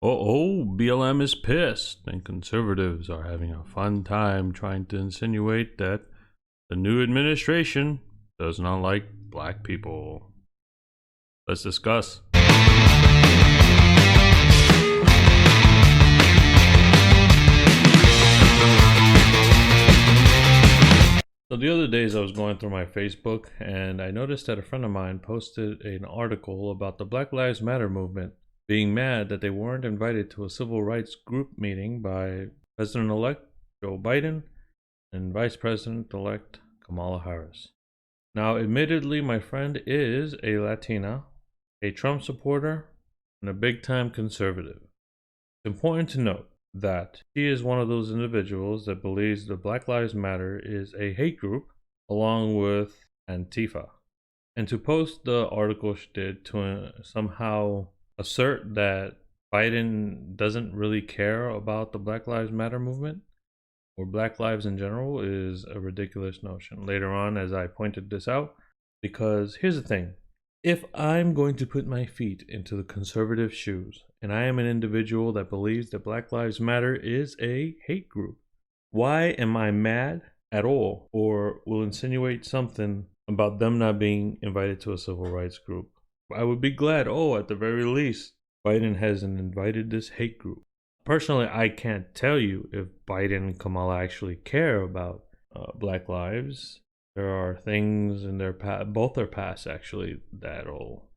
BLM is pissed, and conservatives are having a fun time trying to insinuate that the new administration does not like black people. Let's discuss. So the other days I was going through my Facebook and I noticed that a friend of mine posted an article about the Black Lives Matter movement being mad that they weren't invited to a civil rights group meeting by President-elect Joe Biden and Vice President-elect Kamala Harris. Now, admittedly, my friend is a Latina, a Trump supporter, and a big-time conservative. It's important to note that she is one of those individuals that believes that Black Lives Matter is a hate group along with Antifa. And to post the article she did to somehow assert that Biden doesn't really care about the Black Lives Matter movement or Black lives in general is a ridiculous notion. Later on, as I pointed this out, because here's the thing. If I'm going to put my feet into the conservative shoes, and I am an individual that believes that Black Lives Matter is a hate group, why am I mad at all or will insinuate something about them not being invited to a civil rights group? I would be glad, at the very least, Biden hasn't invited this hate group. Personally, I can't tell you if Biden and Kamala actually care about Black lives. There are things in their both their past actually that'll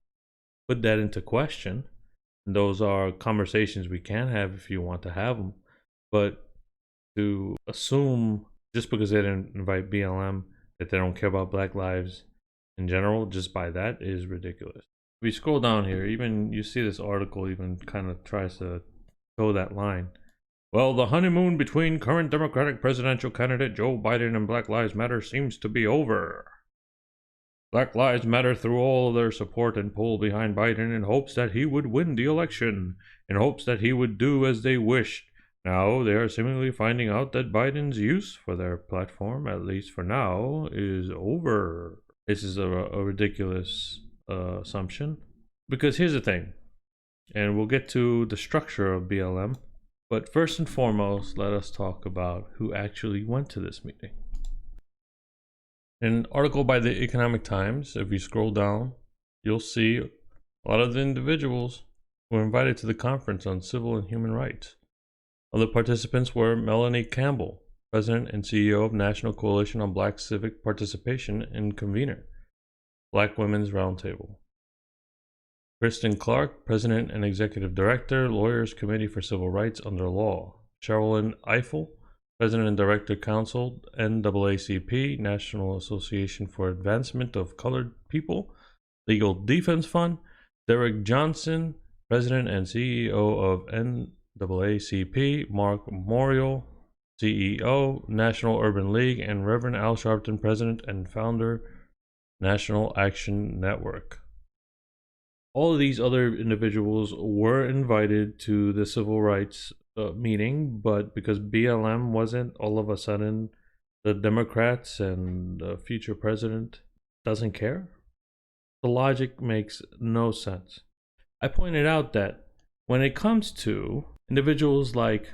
put that into question. And those are conversations we can have if you want to have them. But to assume just because they didn't invite BLM that they don't care about Black lives in general, just by that is ridiculous. If we scroll down here, even you see this article even kind of tries to toe that line. Well, the honeymoon between current Democratic presidential candidate Joe Biden and Black Lives Matter seems to be over. Black Lives Matter threw all their support and pull behind Biden in hopes that he would win the election, in hopes that he would do as they wished. Now they are seemingly finding out that Biden's use for their platform, at least for now, is over. This is a ridiculous assumption. Because here's the thing, and we'll get to the structure of BLM. But first and foremost, let us talk about who actually went to this meeting. In an article by the Economic Times, if you scroll down, you'll see a lot of the individuals who were invited to the conference on civil and human rights. Other participants were Melanie Campbell, President and CEO of National Coalition on Black Civic Participation and convener, Black Women's Roundtable. Kristen Clark, President and Executive Director, Lawyers Committee for Civil Rights Under Law. Sherilyn Ifill, President and Director Counsel, NAACP, National Association for Advancement of Colored People, Legal Defense Fund. Derek Johnson, President and CEO of NAACP. Mark Memorial, CEO, National Urban League, and Reverend Al Sharpton, President and Founder, National Action Network. All of these other individuals were invited to the civil rights meeting, but because BLM wasn't, all of a sudden the Democrats and the future president doesn't care. The logic makes no sense. I pointed out that when it comes to individuals like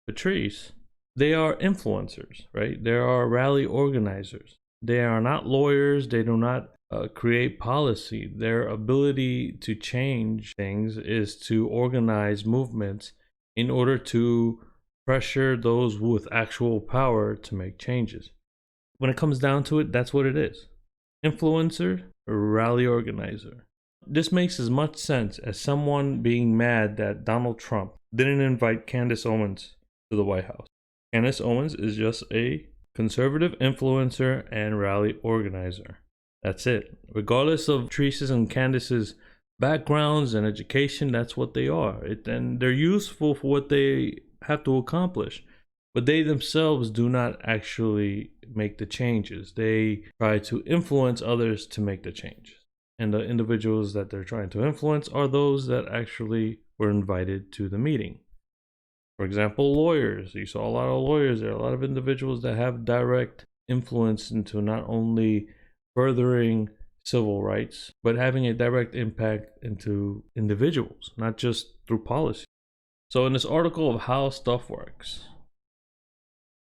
Patrice, they are influencers, right? They are rally organizers. They are not lawyers. They do not create policy. Their ability to change things is to organize movements in order to pressure those with actual power to make changes. When it comes down to it, that's what it is. Influencer or rally organizer. This makes as much sense as someone being mad that Donald Trump didn't invite Candace Owens to the White House. Candace Owens is just a conservative influencer and rally organizer. That's it. Regardless of Patrice's and Candace's backgrounds and education, that's what they are. And they're useful for what they have to accomplish. But they themselves do not actually make the changes. They try to influence others to make the changes. And the individuals that they're trying to influence are those that actually were invited to the meeting. For example, lawyers. You saw a lot of lawyers there, a lot of individuals that have direct influence into not only furthering civil rights, but having a direct impact into individuals, not just through policy. So in this article of How Stuff Works,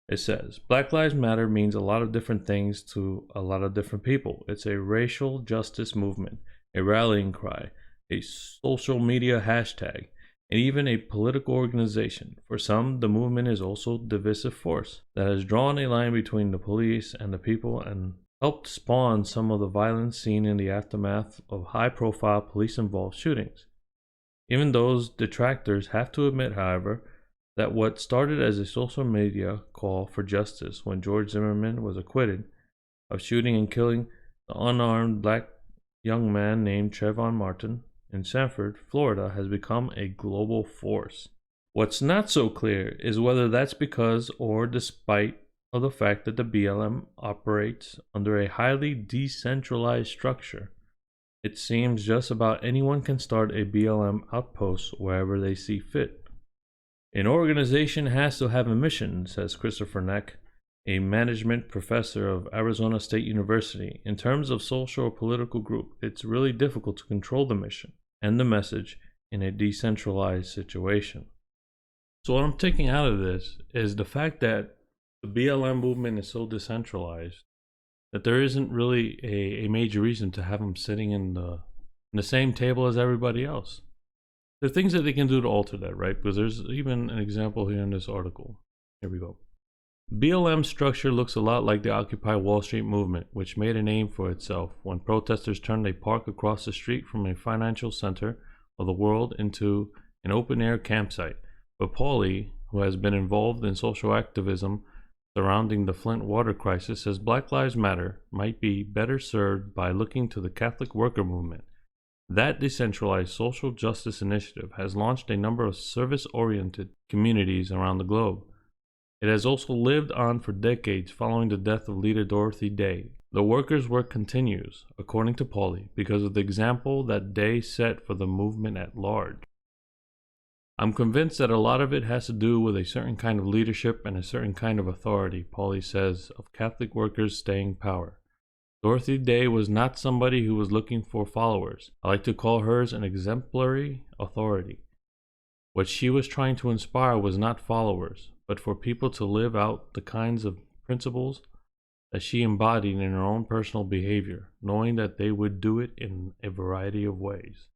it says, Black Lives Matter means a lot of different things to a lot of different people. It's a racial justice movement, a rallying cry, a social media hashtag, and even a political organization. For some, the movement is also a divisive force that has drawn a line between the police and the people and helped spawn some of the violence seen in the aftermath of high-profile police-involved shootings. Even those detractors have to admit, however, that what started as a social media call for justice when George Zimmerman was acquitted of shooting and killing the unarmed black young man named Trayvon Martin in Sanford, Florida, has become a global force. What's not so clear is whether that's because or despite of the fact that the BLM operates under a highly decentralized structure. It seems just about anyone can start a BLM outpost wherever they see fit. An organization has to have a mission, says Christopher Neck, a management professor of Arizona State University. In terms of social or political group, it's really difficult to control the mission and the message in a decentralized situation. So what I'm taking out of this is the fact that the BLM movement is so decentralized that there isn't really a major reason to have them sitting in the same table as everybody else. There are things that they can do to alter that, right? Because there's even an example here in this article. Here we go. BLM structure looks a lot like the Occupy Wall Street movement, which made a name for itself when protesters turned a park across the street from a financial center of the world into an open-air campsite. But Pauly, who has been involved in social activism surrounding the Flint water crisis, says Black Lives Matter might be better served by looking to the Catholic worker movement. That decentralized social justice initiative has launched a number of service-oriented communities around the globe. It has also lived on for decades following the death of leader Dorothy Day. The workers' work continues, according to Pauly, because of the example that Day set for the movement at large. I'm convinced that a lot of it has to do with a certain kind of leadership and a certain kind of authority, Pauly says, of Catholic workers staying power. Dorothy Day was not somebody who was looking for followers. I like to call hers an exemplary authority. What she was trying to inspire was not followers, but for people to live out the kinds of principles that she embodied in her own personal behavior, knowing that they would do it in a variety of ways.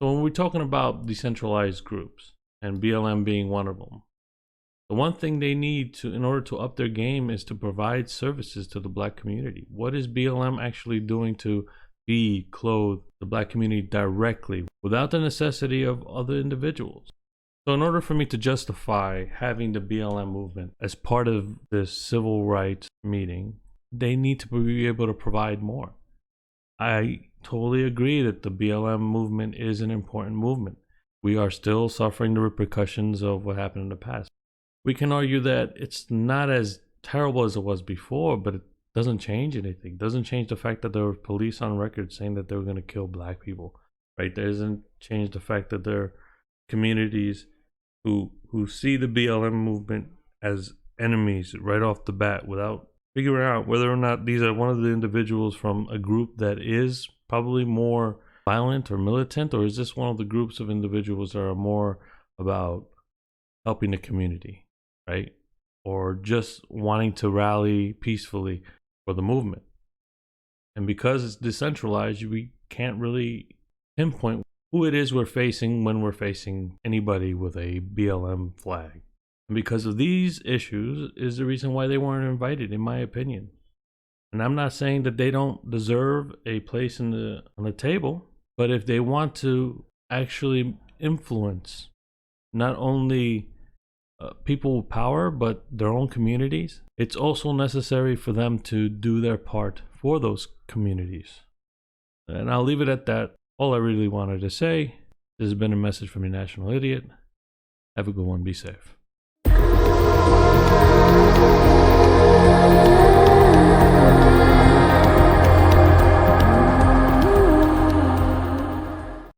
So when we're talking about decentralized groups, and BLM being one of them, the one thing they need to, in order to up their game, is to provide services to the black community. What is BLM actually doing to feed, clothe the black community directly without the necessity of other individuals? So in order for me to justify having the BLM movement as part of this civil rights meeting, they need to be able to provide more. I totally agree that the BLM movement is an important movement. We are still suffering the repercussions of what happened in the past. We can argue that it's not as terrible as it was before, but it doesn't change anything. It doesn't change the fact that there were police on record saying that they were going to kill black people, right? It doesn't change the fact that there are communities who see the BLM movement as enemies right off the bat without figuring out whether or not these are one of the individuals from a group that is probably more violent or militant, or is this one of the groups of individuals that are more about helping the community, right? Or just wanting to rally peacefully for the movement. And because it's decentralized, we can't really pinpoint who it is we're facing when we're facing anybody with a BLM flag. And because of these issues is the reason why they weren't invited, in my opinion. And I'm not saying that they don't deserve a place on the table, but if they want to actually influence not only people with power, but their own communities, it's also necessary for them to do their part for those communities. And I'll leave it at that. All I really wanted to say, this has been a message from your national idiot. Have a good one. Be safe.